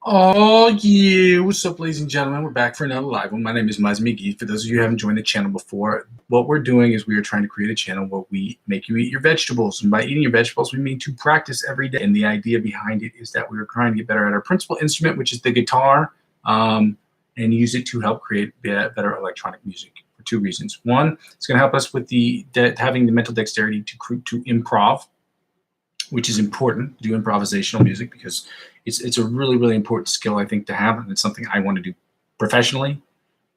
Oh yeah, what's up, ladies and gentlemen? We're back for another live one. My name is Muzzy McGee. For those of you who haven't joined the channel before, what we're doing is we are trying to create a channel where we make you eat your vegetables. And by eating your vegetables, we mean to practice every day. And the idea behind it is that we are trying to get better at our principal instrument, which is the guitar, and use it to help create better electronic music for two reasons. One, it's going to help us with having the mental dexterity to improv, which is important to do improvisational music because it's a really, really important skill, I think, to have. And it's something I want to do professionally,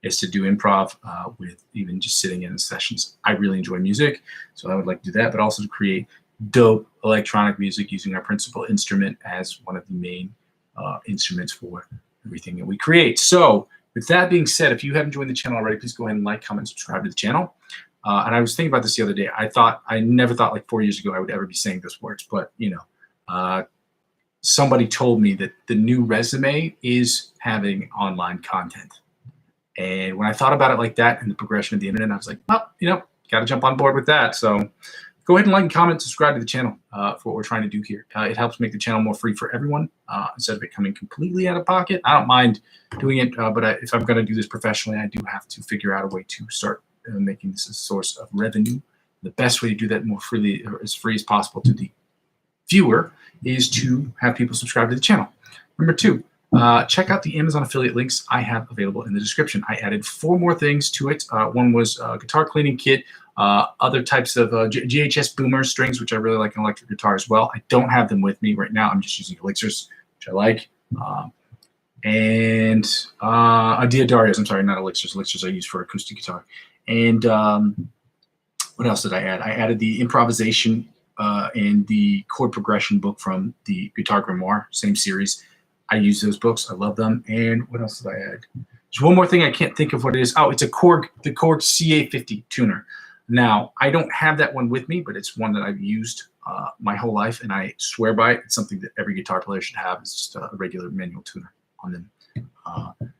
is to do improv with even just sitting in sessions. I really enjoy music, so I would like to do that, but also to create dope electronic music using our principal instrument as one of the main instruments for everything that we create. So with that being said, if you haven't joined the channel already, please go ahead and like, comment, subscribe to the channel. And I was thinking about this the other day. I never thought like 4 years ago I would ever be saying those words, but somebody told me that the new resume is having online content. And when I thought about it like that and the progression of the internet, I was like, well, got to jump on board with that. So go ahead and like and comment, subscribe to the channel for what we're trying to do here. It helps make the channel more free for everyone instead of it coming completely out of pocket. I don't mind doing it, but if I'm going to do this professionally, I do have to figure out a way to start making this a source of revenue. The best way to do that more freely, or as free as possible to the viewer, is to have people subscribe to the channel. Number two, check out the Amazon affiliate links I have available in the description. I added 4 more things to it. One was a guitar cleaning kit, other types of GHS boomer strings, which I really like, an electric guitar as well. I don't have them with me right now. I'm just using elixirs, which I like. And DYORs, I'm sorry, not elixirs. Elixirs I use for acoustic guitar. And what else did I add? I added the improvisation and the chord progression book from the Guitar Grimoire, same series. I use those books. I love them. And what else did I add? There's one more thing. I can't think of what it is. Oh, it's the Korg CA50 tuner. Now, I don't have that one with me, but it's one that I've used my whole life, and I swear by it. It's something that every guitar player should have. It's just a regular manual tuner on them.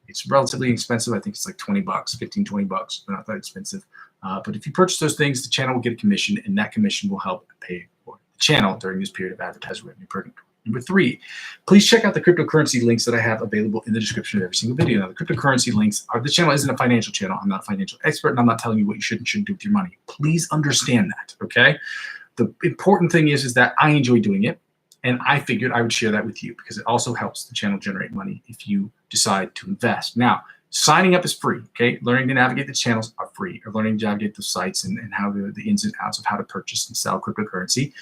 It's relatively expensive. I think it's like 20 bucks, 15, 20 bucks. They're not that expensive. But if you purchase those things, the channel will get a commission, and that commission will help pay for the channel during this period of advertising revenue per. Number 3, please check out the cryptocurrency links that I have available in the description of every single video. Now, the cryptocurrency links are, the channel isn't a financial channel. I'm not a financial expert, and I'm not telling you what you should and shouldn't do with your money. Please understand that, okay? The important thing is that I enjoy doing it, and I figured I would share that with you because it also helps the channel generate money if you decide to invest. Now, signing up is free, okay? Learning to navigate the channels are free, or learning to navigate the sites and how the ins and outs of how to purchase and sell cryptocurrency.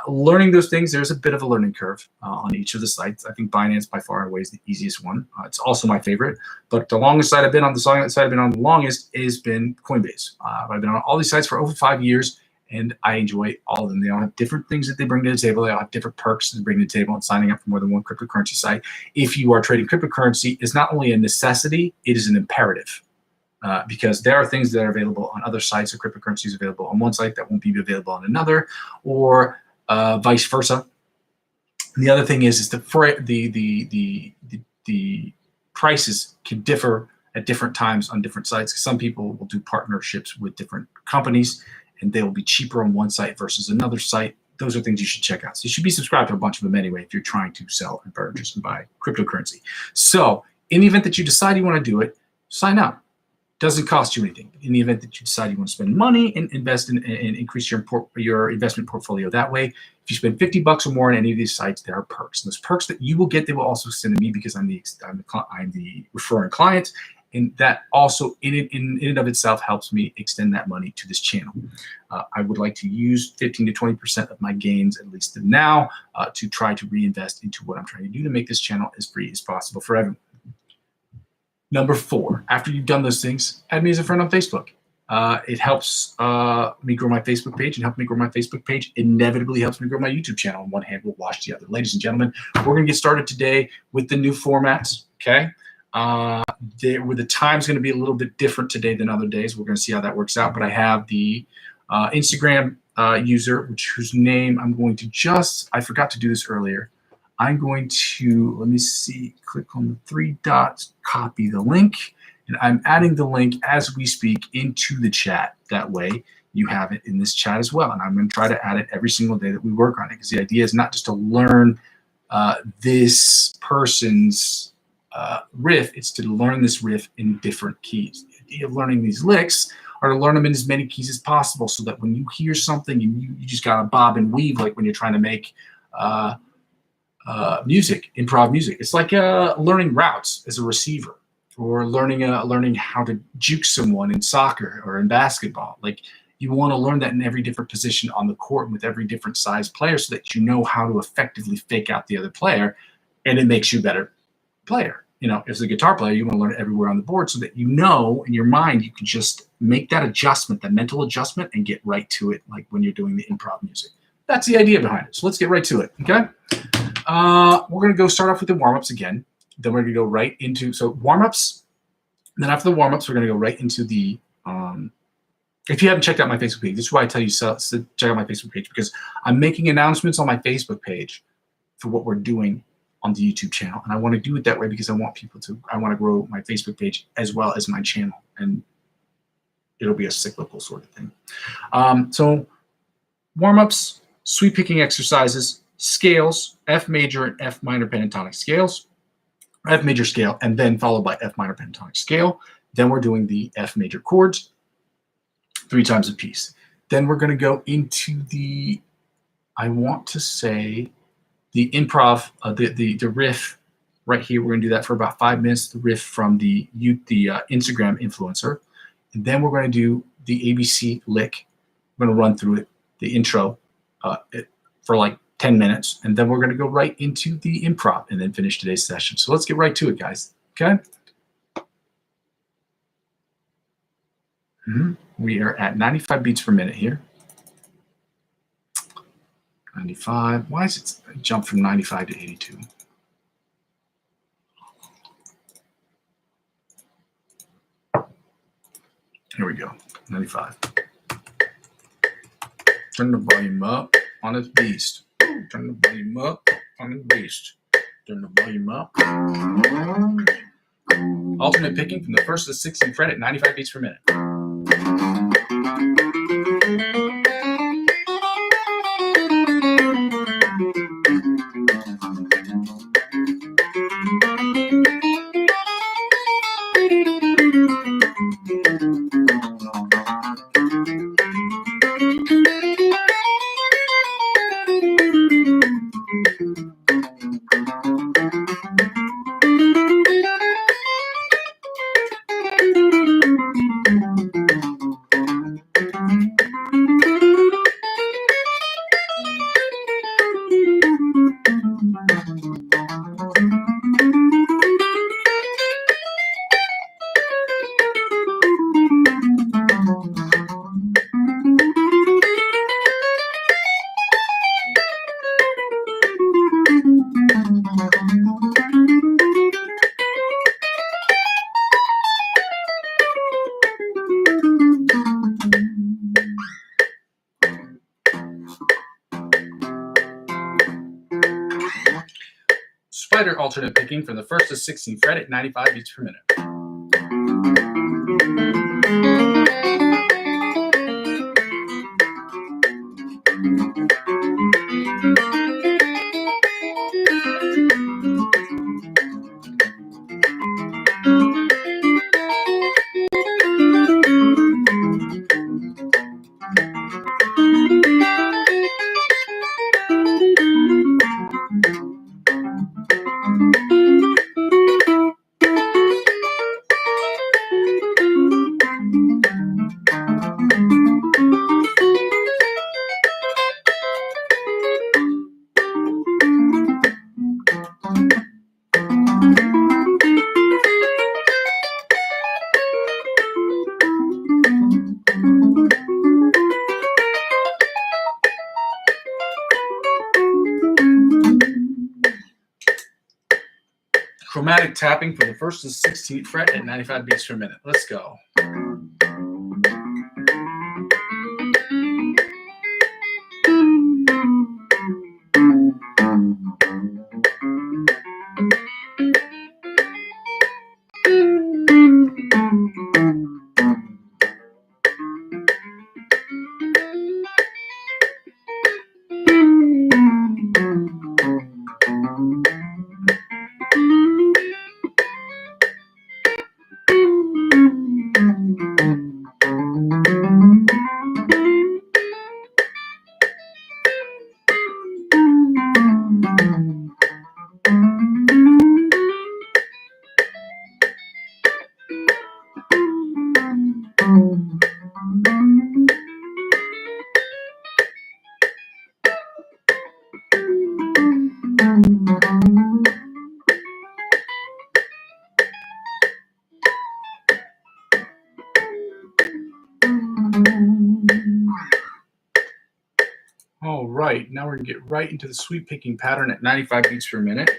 Learning those things, there's a bit of a learning curve on each of the sites. I think Binance by far and away is the easiest one. It's also my favorite, but the longest site I've been on, the site I've been on the longest has been Coinbase. I've been on all these sites for over 5 years, and I enjoy all of them. They all have different things that they bring to the table. They all have different perks to bring to the table, and signing up for more than one cryptocurrency site, if you are trading cryptocurrency, is not only a necessity, it is an imperative. Because there are things that are available on other sites, or cryptocurrency is available on one site that won't be available on another, or vice versa. And the other thing is the prices can differ at different times on different sites. Some people will do partnerships with different companies, and they will be cheaper on one site versus another site. Those are things you should check out. So you should be subscribed to a bunch of them anyway if you're trying to sell and purchase and buy cryptocurrency. So in the event that you decide you want to do it, sign up. Doesn't cost you anything. In the event that you decide you want to spend money and invest in and increase your investment portfolio that way, if you spend 50 bucks or more on any of these sites, there are perks. And those perks that you will get, they will also send to me because I'm the referring client. And that also in and of itself helps me extend that money to this channel. I would like to use 15 to 20% of my gains, at least now, to try to reinvest into what I'm trying to do to make this channel as free as possible for everyone. Number 4, after you've done those things, add me as a friend on Facebook. It helps me grow my Facebook page, and help me grow my Facebook page inevitably helps me grow my YouTube channel. And one hand will wash the other. Ladies and gentlemen, we're going to get started today with the new formats, okay? The time's going to be a little bit different today than other days. We're going to see how that works out. But I have the Instagram user, whose name I'm going to I forgot to do this earlier. I'm going to, let me see, click on the 3 dots, copy the link, and I'm adding the link as we speak into the chat. That way you have it in this chat as well. And I'm going to try to add it every single day that we work on it, because the idea is not just to learn this person's riff. It's to learn this riff in different keys. The idea of learning these licks are to learn them in as many keys as possible, so that when you hear something and you just got to bob and weave, like when you're trying to make music, improv music. It's like learning routes as a receiver, or learning how to juke someone in soccer or in basketball. Like, you want to learn that in every different position on the court and with every different size player, so that you know how to effectively fake out the other player, and it makes you a better player. You know, as a guitar player, you want to learn it everywhere on the board, so that you know in your mind you can just make that adjustment, that mental adjustment, and get right to it, like when you're doing the improv music. That's the idea behind it. So let's get right to it, okay? We're going to go start off with the warm-ups again. Then we're going to go right into, so warm-ups. Then after the warm-ups, we're going to go right into the, if you haven't checked out my Facebook page, this is why I tell you to check out my Facebook page, because I'm making announcements on my Facebook page for what we're doing on the YouTube channel. And I want to do it that way because I want to grow my Facebook page as well as my channel. And it'll be a cyclical sort of thing. So warm-ups, sweep picking exercises, scales, F major and F minor pentatonic scales, F major scale, and then followed by F minor pentatonic scale. Then we're doing the F major chords 3 times a piece. Then we're going to go into the, I want to say, the improv, the riff right here. We're going to do that for about 5 minutes, the riff from the Instagram influencer. And then we're going to do the ABC lick. We're going to run through it, the intro, for like 10 minutes. And then we're going to go right into the improv and then finish today's session. So let's get right to it, guys. Okay? We are at 95 beats per minute here. 95. Why is it jump from 95 to 82? Here we go. 95. Turn the volume up on this beast. Turn the volume up on this beast. Turn the volume up. Alternate picking from the 1st to the 16th fret at 95 beats per minute. Spider alternate picking from the 1st to 16th fret at 95 beats per minute. Chromatic tapping from the 1st to 16th fret at 95 beats per minute. Let's go. right, now we're going to get right into the sweep picking pattern at 95 beats per minute.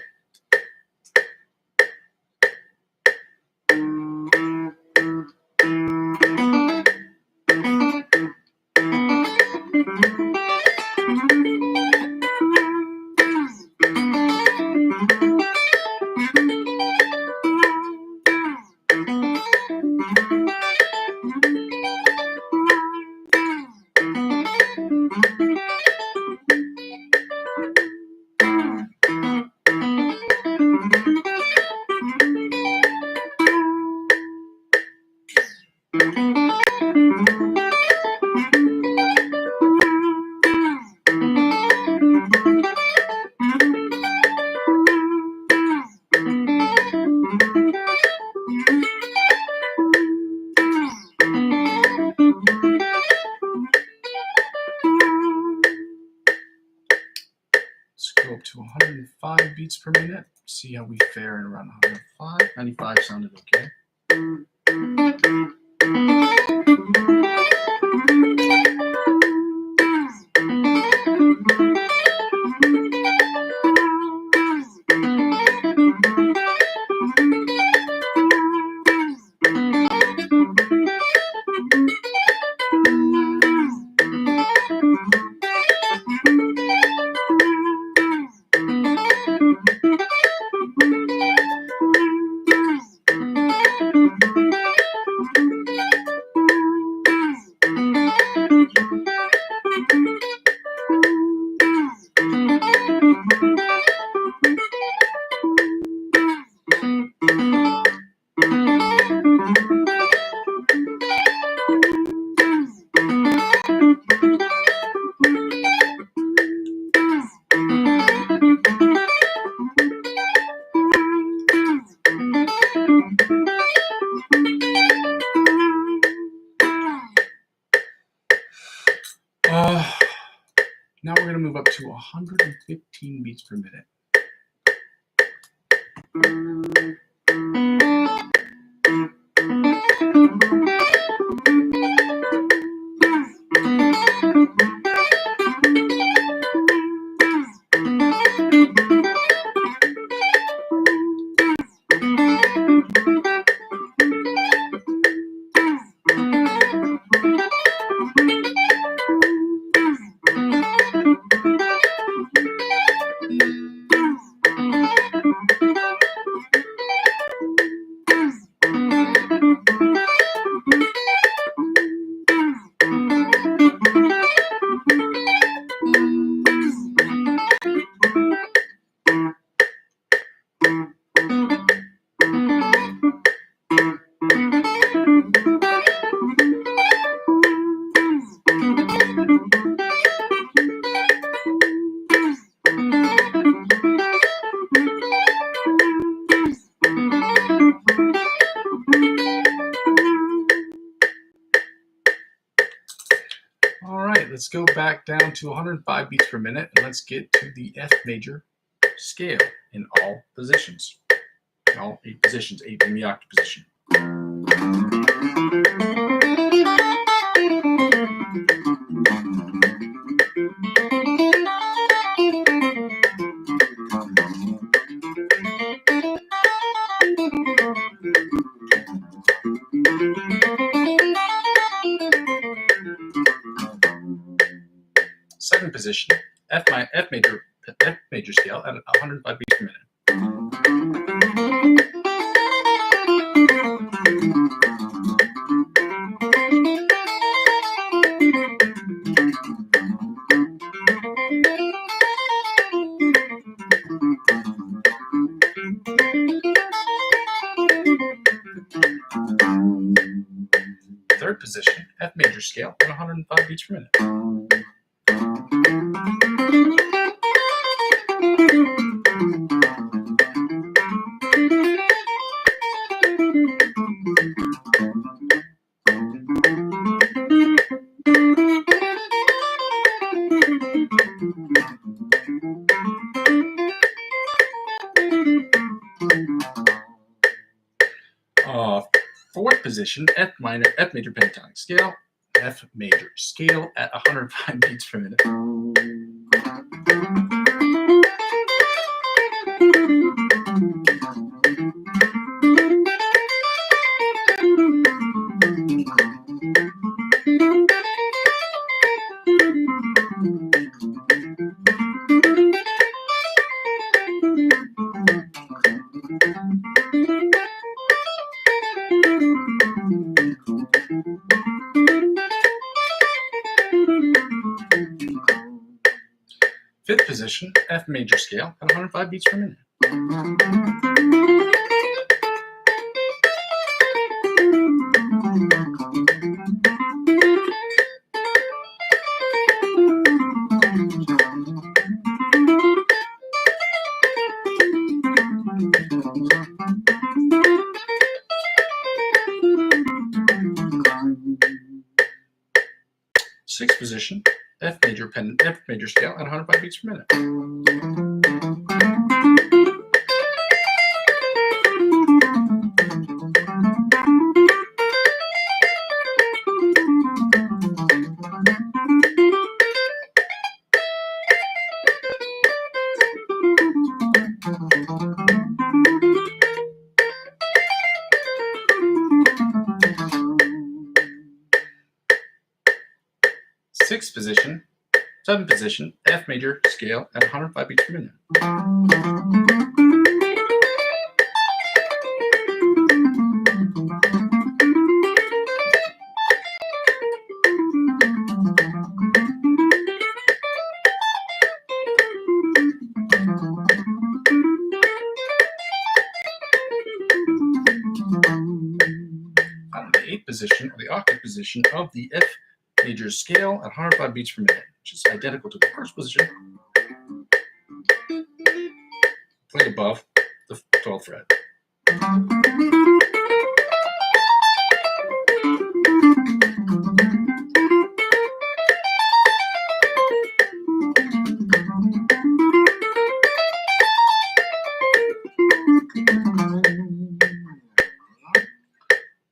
Let's go up to 105 beats per minute. See how we fare in around 105. 95 sounded okay. Now we're going to move up to 115 beats per minute. All right, let's go back down to 105 beats per minute, and let's get to the F major scale in all positions. In all 8 positions, 8 in the octave position. Second position, F major scale at 105 beats per minute. Third position, F major scale at 105 beats per minute. Fourth position, F major pentatonic scale, F major scale at 105 beats per minute. Fifth position, F major scale at 105 beats per minute. Sixth position, F major scale at 105 beats per minute. Sixth position, seventh position, F major scale at 105 beats per minute. The eighth position, or the octave position of the F major scale at 105 beats per minute, which is identical to the first position, played above the 12th fret.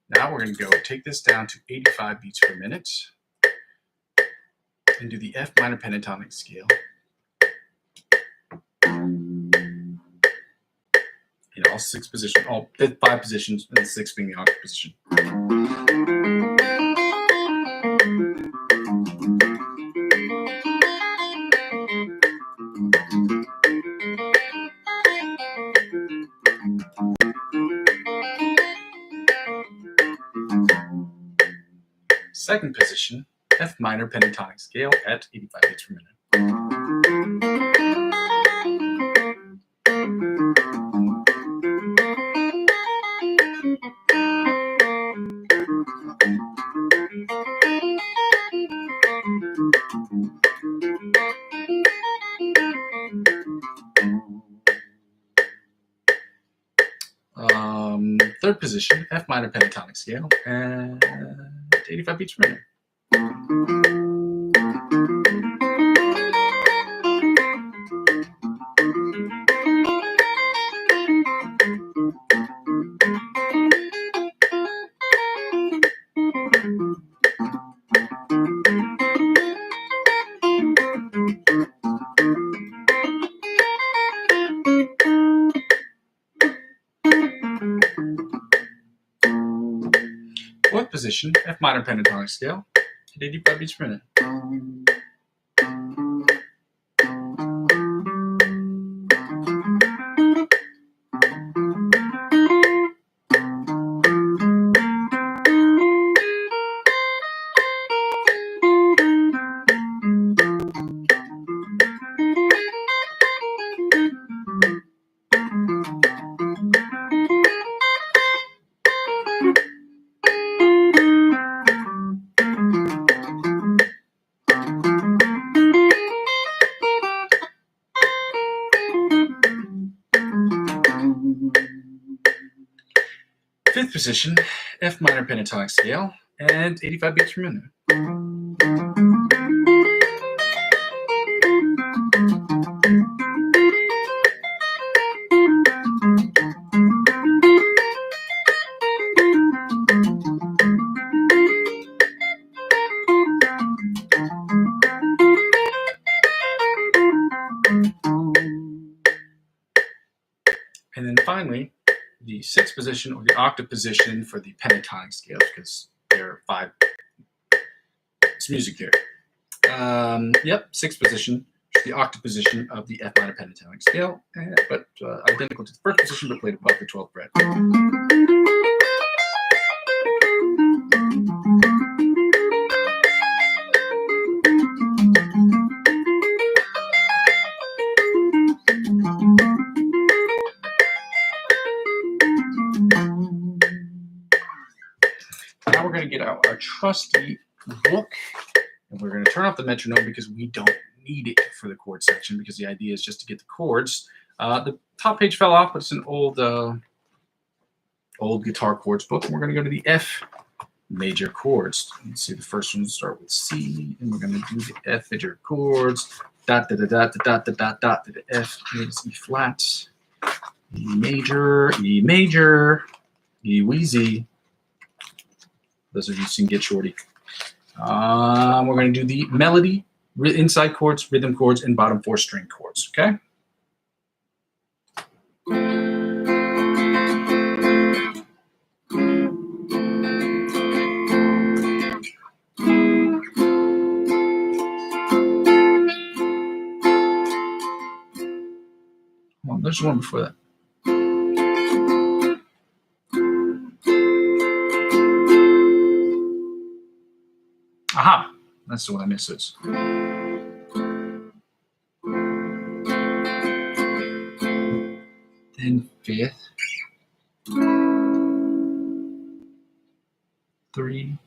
Now we're going to go take this down to 85 beats per minute and do the F minor pentatonic scale in all six positions, all 5 positions, and the sixth being the octave position. Second position, F minor pentatonic scale at 85 beats per minute. Third position, F minor pentatonic scale at 85 beats per minute. Fourth position, F minor pentatonic scale at 85 beats per minute. Fifth position, F minor pentatonic scale and 85 beats per minute. And then finally, the sixth position or the octave position for the pentatonic scales, because there are 5. It's music theory. Yep, sixth position, the octave position of the F minor pentatonic scale, but identical to the first position, but played above the 12th fret. Now we're going to get out our trusty book, and we're going to turn off the metronome because we don't need it for the chord section, because the idea is just to get the chords. The top page fell off, but it's an old guitar chords book, and we're going to go to the F major chords. Let's see, the first one will start with C, and we're going to do the F major chords. Dot da da da da da da da da. The F is E flat, E major, E major, E wheezy. Those of you who sing Get Shorty. We're going to do the melody, inside chords, rhythm chords, and bottom 4 string chords. Okay. Well, there's one before that. Aha, that's the one I missed. It's then 5th, 3,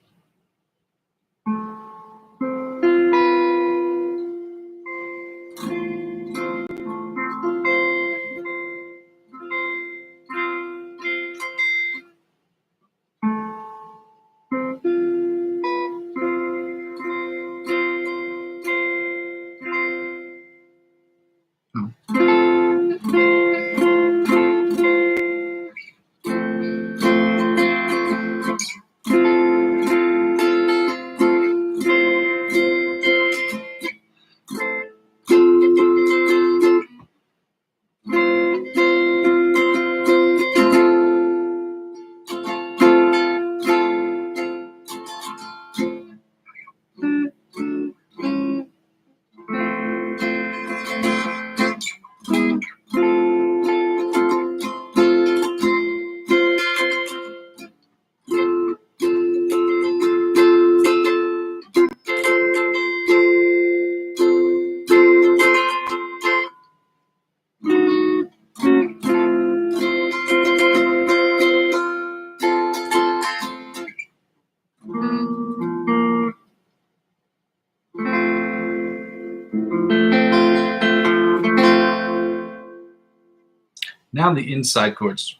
now the inside chords.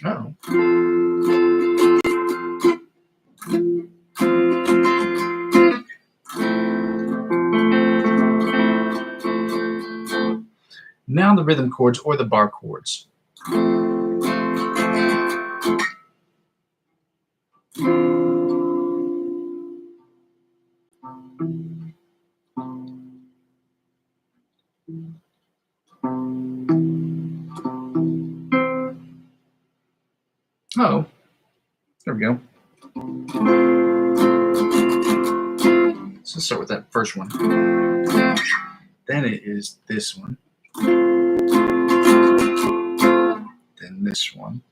Uh-oh. Now the rhythm chords or the bar chords. Oh, there we go. So let's start with that first one. Then it is this one. Then this one.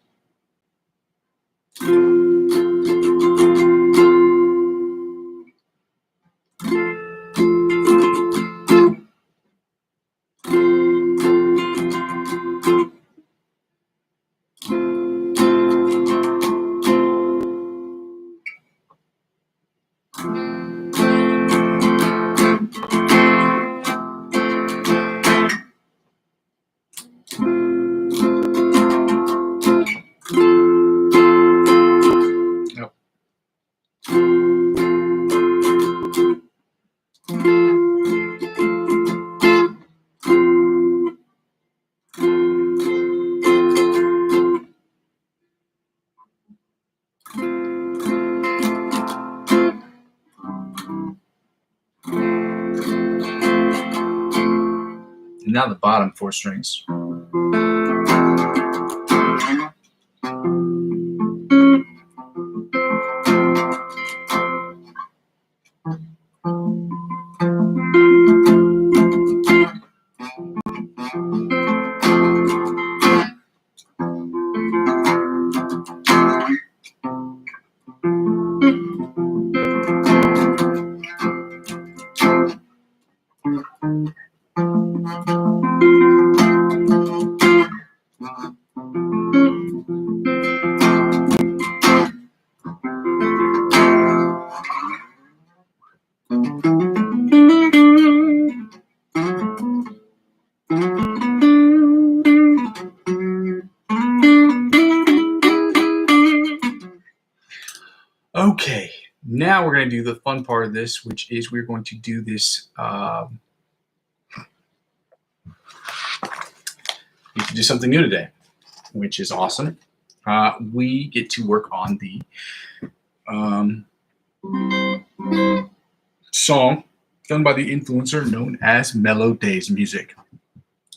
now the bottom 4 strings. Okay, now we're going to do the fun part of this, which is we're going to do this. We get to do something new today, which is awesome. We get to work on the song done by the influencer known as Mellow Days Music.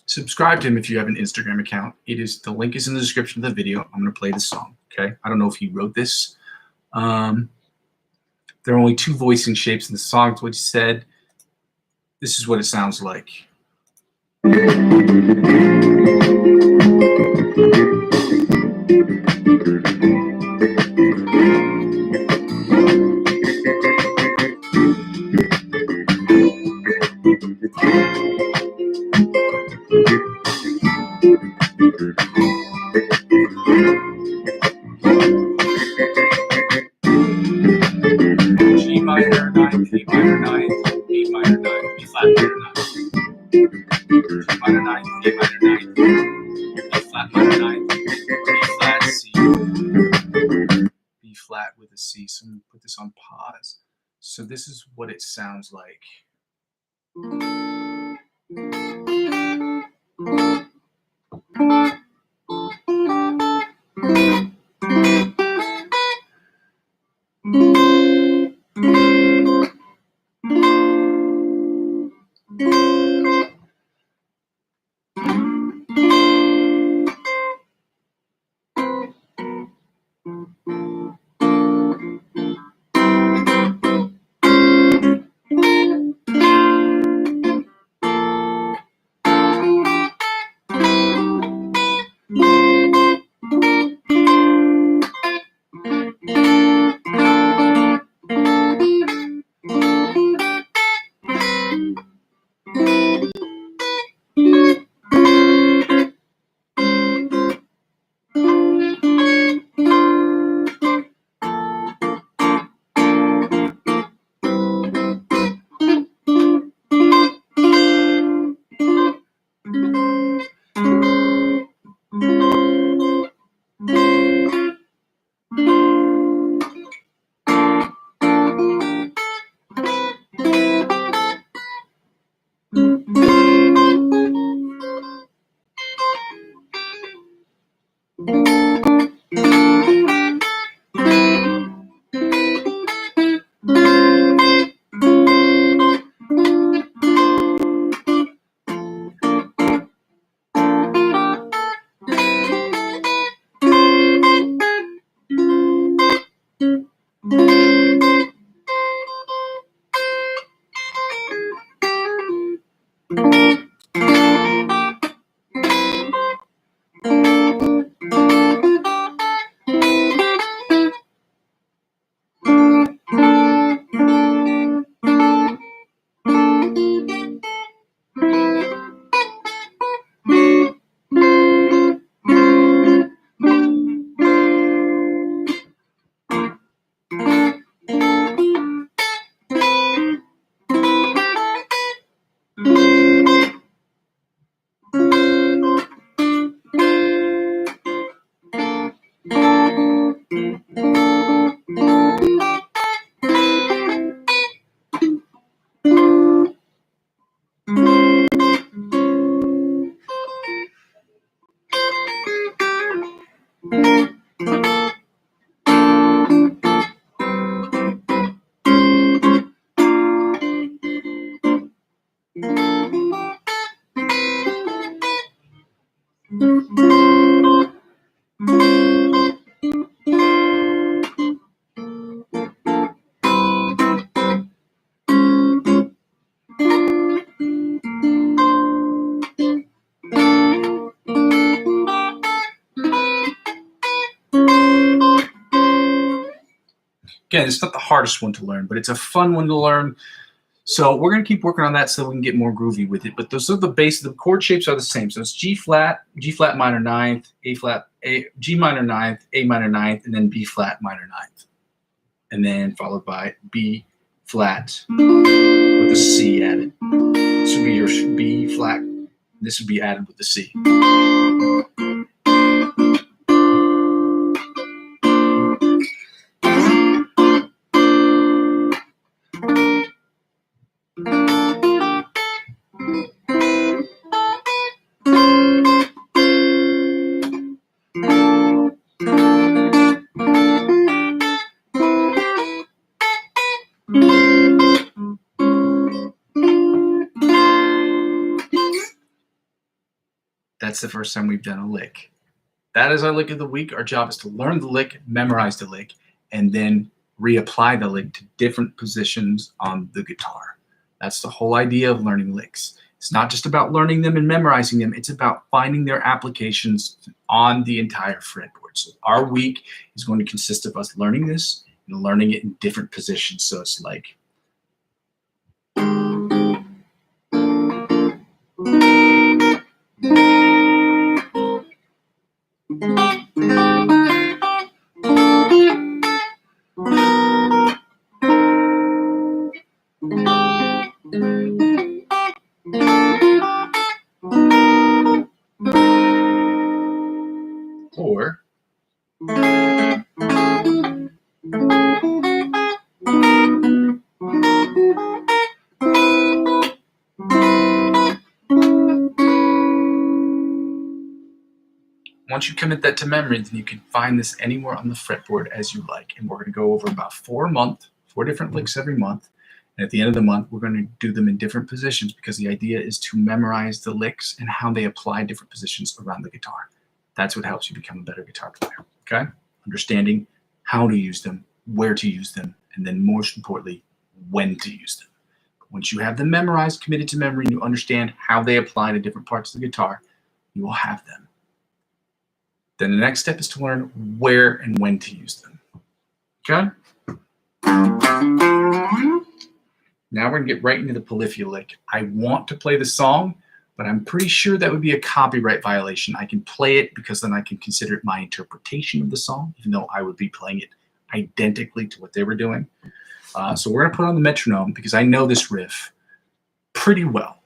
Subscribe to him if you have an Instagram account. The link is in the description of the video. I'm going to play the song. Okay, I don't know if he wrote this. There are only 2 voicing shapes in the song, is what he said. This is what it sounds like. G minor 9, A minor 9, A minor 9, B flat minor 9. G minor 9, A minor 9, B flat minor 9, B flat C, B flat with a C. So I'm going to put this on pause. So this is what it sounds like. Again, it's not the hardest one to learn, but it's a fun one to learn. So we're going to keep working on that so we can get more groovy with it. But those are the base. The chord shapes are the same. So it's G flat minor ninth, A flat, G minor ninth, A minor ninth, and then B flat minor ninth. And then followed by B flat with a C added. This would be your B flat. This would be added with the C. That's the first time we've done a lick. That is our lick of the week. Our job is to learn the lick, memorize the lick, and then reapply the lick to different positions on the guitar. That's the whole idea of learning licks. It's not just about learning them and memorizing them. It's about finding their applications on the entire fretboard. So our week is going to consist of us learning this and learning it in different positions. So it's like or once you commit that to memory, then you can find this anywhere on the fretboard as you like. And we're going to go over about 4 different licks every month. And at the end of the month, we're going to do them in different positions because the idea is to memorize the licks and how they apply different positions around the guitar. That's what helps you become a better guitar player, okay? Understanding how to use them, where to use them, and then most importantly, when to use them. Once you have them memorized, committed to memory, and you understand how they apply to different parts of the guitar, you will have them. Then the next step is to learn where and when to use them. Okay? Now we're going to get right into the polyphia lick. I want to play the song, but I'm pretty sure that would be a copyright violation. I can play it because then I can consider it my interpretation of the song, even though I would be playing it identically to what they were doing. So we're going to put on the metronome because I know this riff pretty well,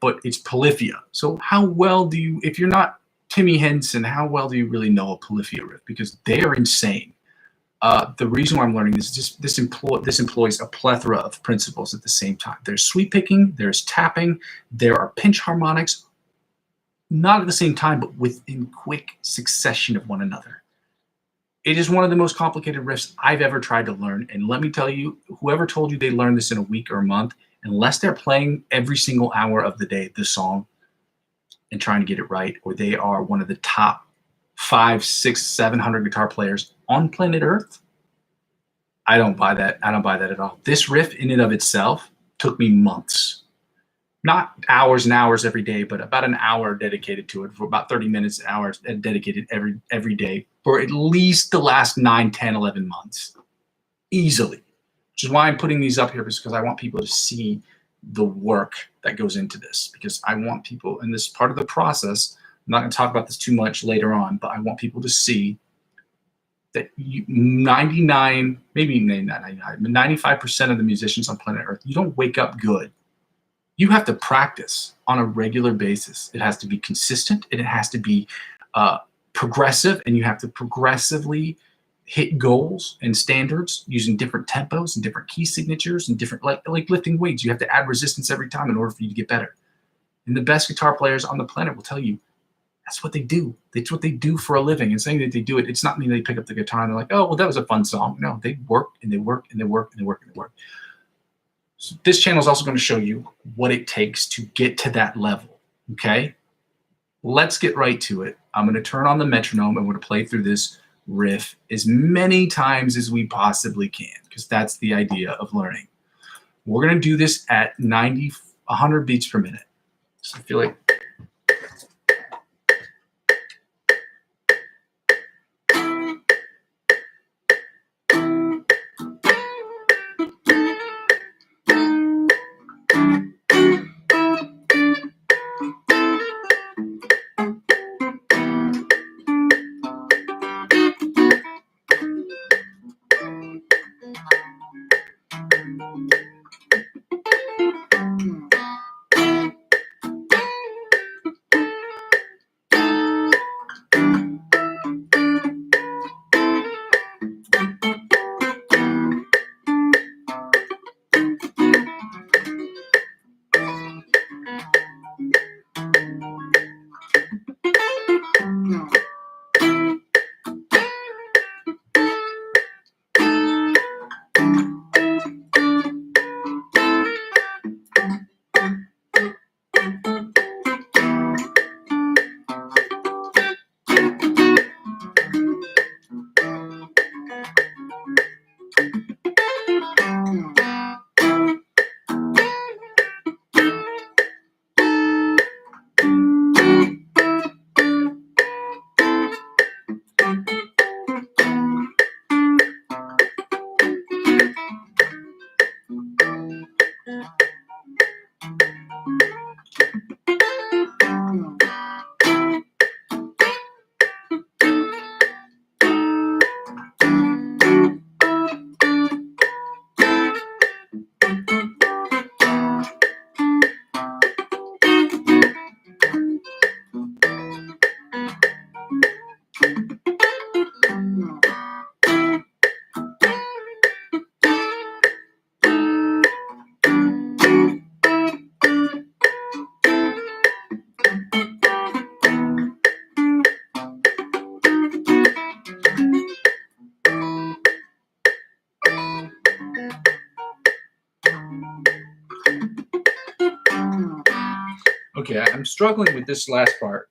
but it's polyphia. So how well do you, if you're not Timmy Henson, how well do you really know a polyphia riff? Because they are insane. The reason why I'm learning this is just this employs a plethora of principles at the same time. There's sweep picking, there's tapping, there are pinch harmonics, not at the same time, but within quick succession of one another. It is one of the most complicated riffs I've ever tried to learn. And let me tell you, whoever told you they learned this in a week or a month, unless they're playing every single hour of the day the song and trying to get it right, or they are one of the top 500, 600, 700 guitar players on planet Earth, I don't buy that. I don't buy that at all. This riff in and of itself took me months. Not hours and hours every day, but about an hour dedicated to it, for about 30 minutes, hours dedicated every day for at least the last 9, 10, 11 months. Easily. Which is why I'm putting these up here, because I want people to see the work that goes into this, because I want people, and this is part of the process, I'm not going to talk about this too much later on, but I want people to see that 99, maybe not 99, but 95% of the musicians on planet Earth, you don't wake up good. You have to practice on a regular basis. It has to be consistent, and it has to be progressive, and you have to progressively hit goals and standards using different tempos and different key signatures and different, like lifting weights. You have to add resistance every time in order for you to get better. And the best guitar players on the planet will tell you that's what they do. It's what they do for a living. And saying that they do it, it's not mean they pick up the guitar and they're like, oh, well, that was a fun song. No, they work and they work and they work and they work and they work. So this channel is also going to show you what it takes to get to that level, okay? Let's get right to it. I'm going to turn on the metronome and we're going to play through this riff as many times as we possibly can, because that's the idea of learning. We're going to do this at 100 beats per minute. So I feel like Okay, I'm struggling with this last part.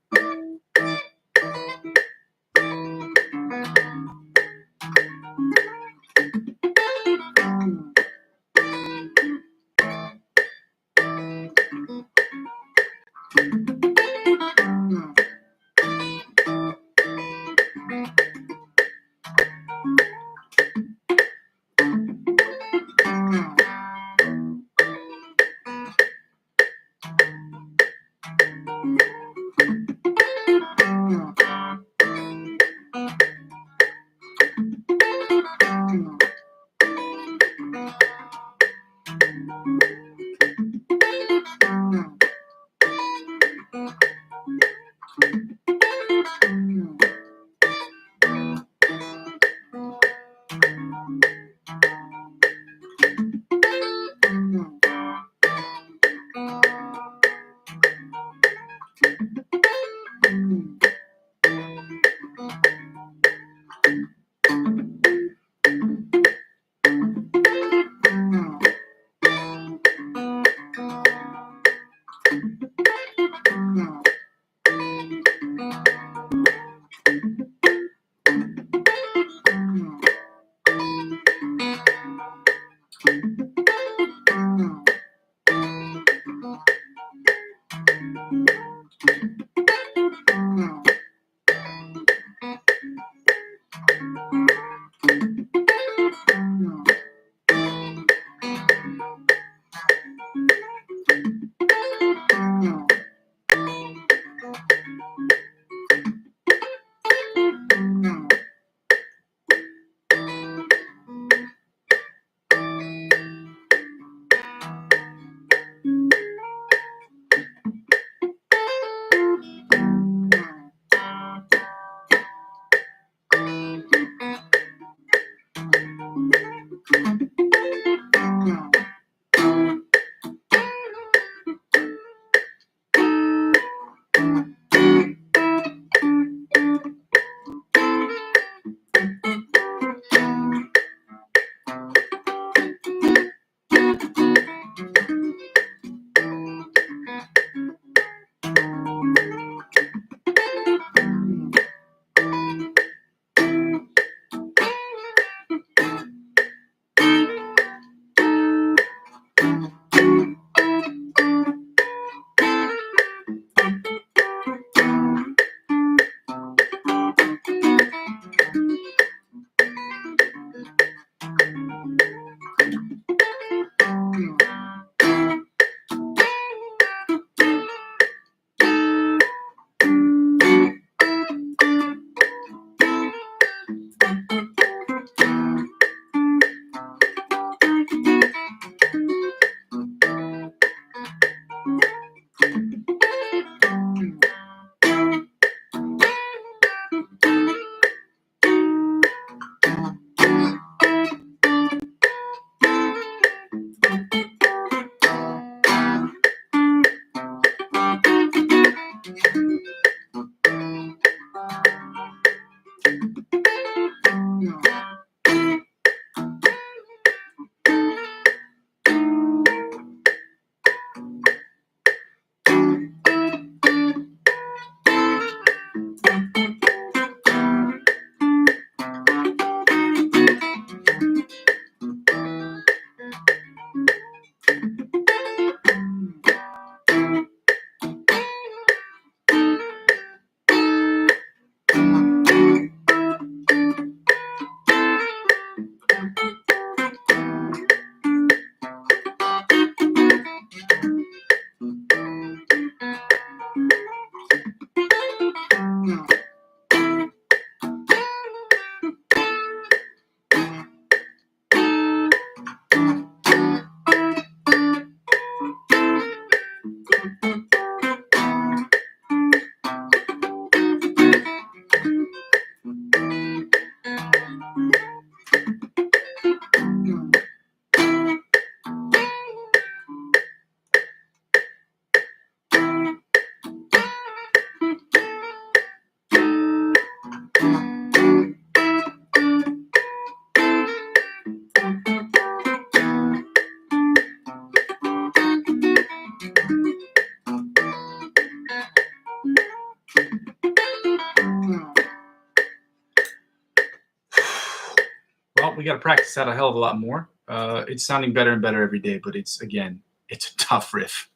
Well, we got to practice that a hell of a lot more. It's sounding better and better every day, but it's a tough riff.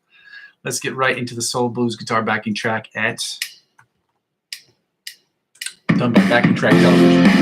Let's get right into the soul blues guitar backing track at done by Backing Track Television.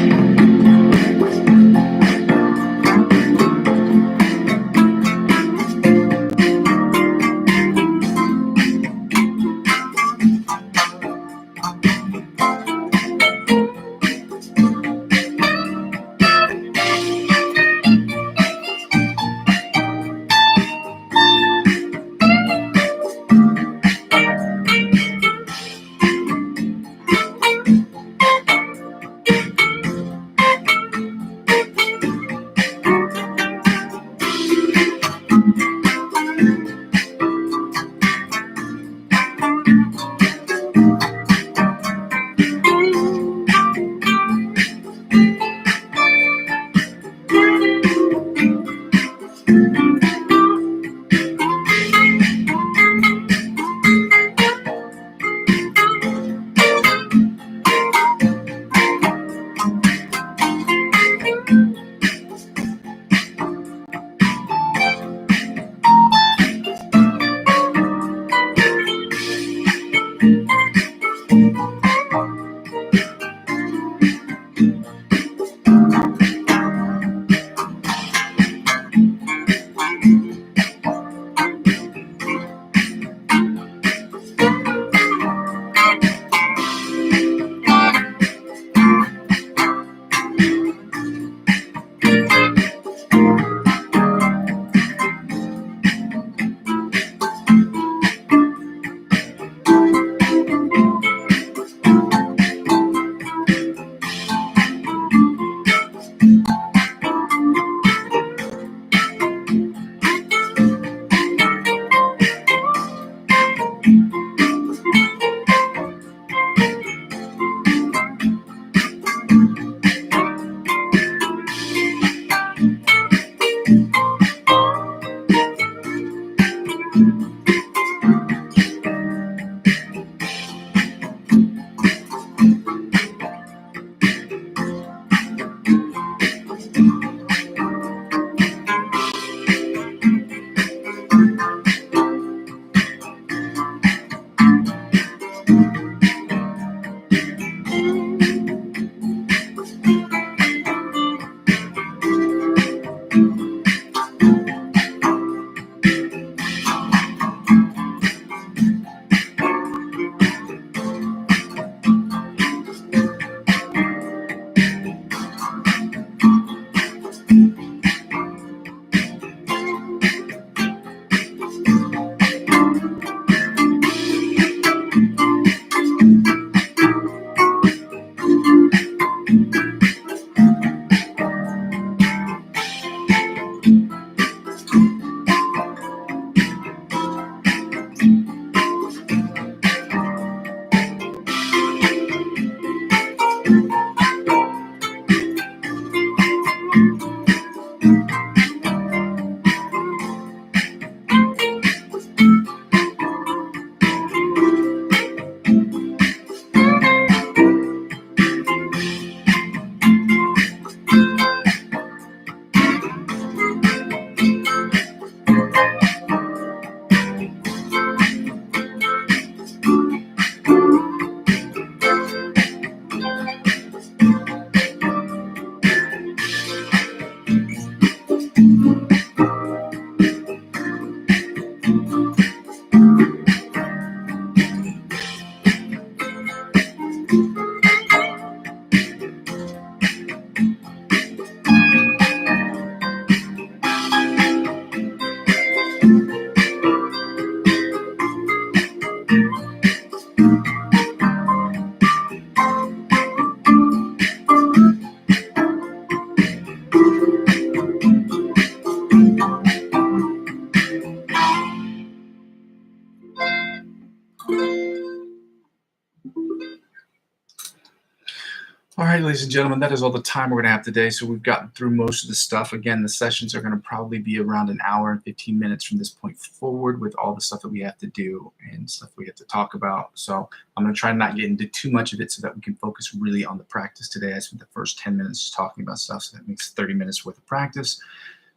right, ladies and gentlemen, that is all the time we're going to have today. So we've gotten through most of the stuff. Again, the sessions are going to probably be around an hour and 15 minutes from this point forward with all the stuff that we have to do and stuff we have to talk about. So I'm going to try not get into too much of it so that we can focus really on the practice today. I spent the first 10 minutes just talking about stuff, so that makes 30 minutes worth of practice,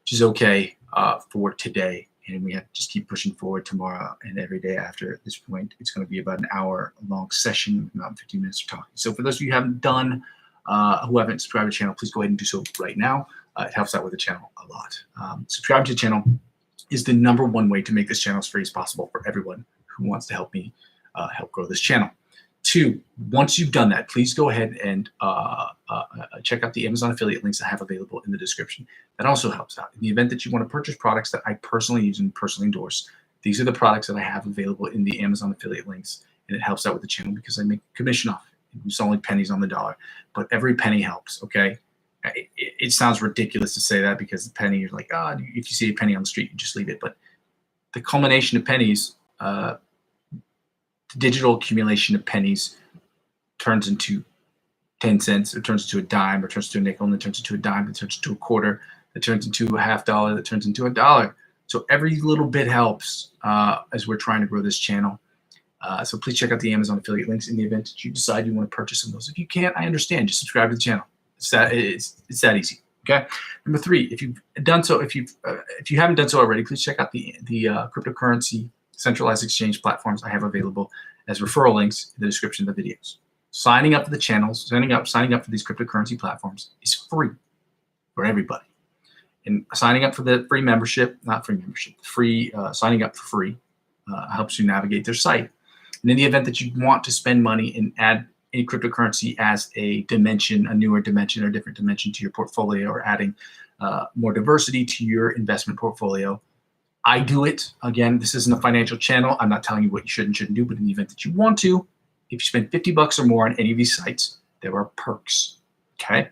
which is okay for today. And we have to just keep pushing forward tomorrow and every day after. At this point, it's going to be about an hour-long session, about 15 minutes of talking. So for those of you who haven't done, who haven't subscribed to the channel, please go ahead and do so right now. It helps out with the channel a lot. Subscribe to the channel is the #1 way to make this channel as free as possible for everyone who wants to help me help grow this channel. 2, once you've done that, please go ahead and check out the Amazon affiliate links I have available in the description. That also helps out. In the event that you want to purchase products that I personally use and personally endorse, these are the products that I have available in the Amazon affiliate links, and it helps out with the channel because I make commission off it. It's only pennies on the dollar, but every penny helps, okay? It sounds ridiculous to say that because the penny, you're like, oh, if you see a penny on the street, you just leave it. But the culmination of pennies, the digital accumulation of pennies turns into 10 cents, it turns into a dime, or turns into a nickel, and it turns into a dime, it turns into a quarter, it turns into a $50, it turns into $1. So every little bit helps as we're trying to grow this channel. So please check out the Amazon affiliate links in the event that you decide you want to purchase some of those. If you can't, I understand. Just subscribe to the channel. It's that easy. Okay. Number 3, if you've done so, if you haven't done so already, please check out the cryptocurrency centralized exchange platforms I have available as referral links in the description of the videos. Signing up for the channels, signing up for these cryptocurrency platforms is free for everybody. And signing up for the free membership, signing up for free helps you navigate their site. And in the event that you want to spend money and add any cryptocurrency as a dimension, a newer dimension or different dimension to your portfolio, or adding more diversity to your investment portfolio, I do it. Again, this isn't a financial channel. I'm not telling you what you should and shouldn't do, but in the event that you want to, if you spend $50 or more on any of these sites, there are perks, okay?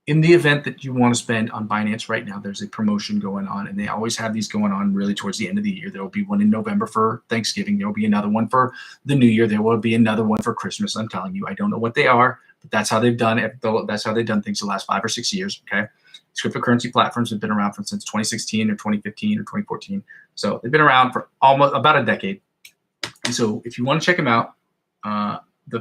In the event that you want to spend on Binance right now, there's a promotion going on, and they always have these going on really towards the end of the year. There will be one in November for Thanksgiving. There will be another one for the New Year. There will be another one for Christmas. I'm telling you, I don't know what they are, but that's how they've done it. That's how they've done things the last 5 or 6 years, okay? These cryptocurrency platforms have been around since 2016 or 2015 or 2014. So they've been around for almost about a decade. And so if you want to check them out,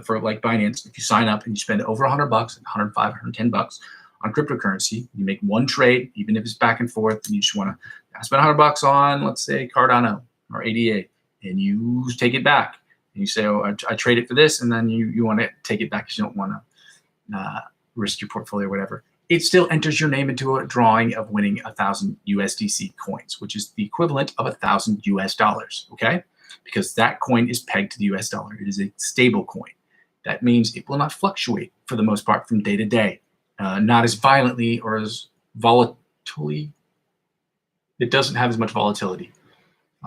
for like Binance, if you sign up and you spend over $100, $105, $110 on cryptocurrency, you make one trade, even if it's back and forth, and you just want to spend $100 on, let's say, Cardano or ADA, and you take it back, and you say, oh, I trade it for this, and then you want to take it back because you don't want to risk your portfolio or whatever. It still enters your name into a drawing of winning 1,000 USDC coins, which is the equivalent of $1,000 okay? Because that coin is pegged to the US dollar. It is a stable coin. That means it will not fluctuate for the most part from day to day, not as violently or as volatilely. It doesn't have as much volatility,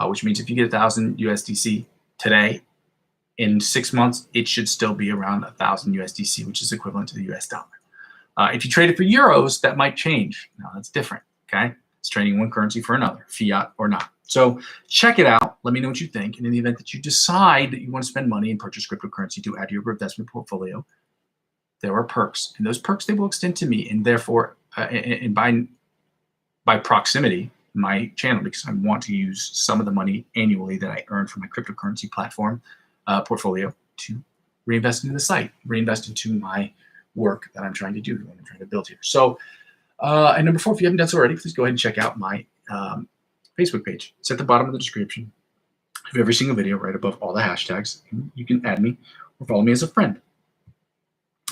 which means if you get 1,000 USDC today, in 6 months, it should still be around 1,000 USDC, which is equivalent to the US dollar. If you trade it for euros, that might change. Now that's different, okay? It's trading one currency for another, fiat or not. So check it out. Let me know what you think. And in the event that you decide that you want to spend money and purchase cryptocurrency to add to your investment portfolio, there are perks. And those perks, they will extend to me. And therefore, and by proximity, my channel, because I want to use some of the money annually that I earn from my cryptocurrency platform portfolio to reinvest into the site, reinvest into my work that I'm trying to do, what I'm trying to build here. So, and number 4, if you haven't done so already, please go ahead and check out my Facebook page. It's at the bottom of the description of every single video, right above all the hashtags. You can add me or follow me as a friend.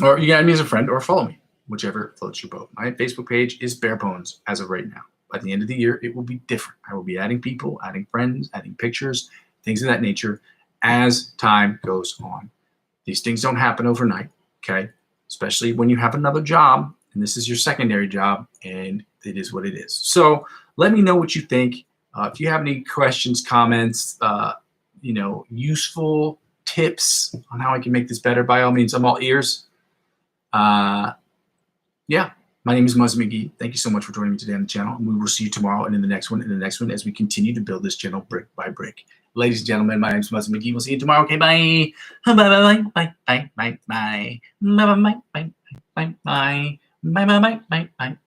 Or you can add me as a friend or follow me, whichever floats your boat. My Facebook page is bare bones as of right now. By the end of the year, it will be different. I will be adding people, adding friends, adding pictures, things of that nature as time goes on. These things don't happen overnight, okay? Especially when you have another job, and this is your secondary job, and it is what it is. So let me know what you think. If you have any questions, comments, useful tips on how I can make this better, by all means, I'm all ears. Yeah, my name is Muzzy McGee. Thank you so much for joining me today on the channel. And we will see you tomorrow and in the next one as we continue to build this channel brick by brick. Ladies and gentlemen, my name is Muzzy McGee. We'll see you tomorrow. Okay, bye. Bye, bye, bye, bye, bye, bye, bye, bye, bye, bye, bye. Bye. Bye. Bye. Bye. Bye. Bye. Bye.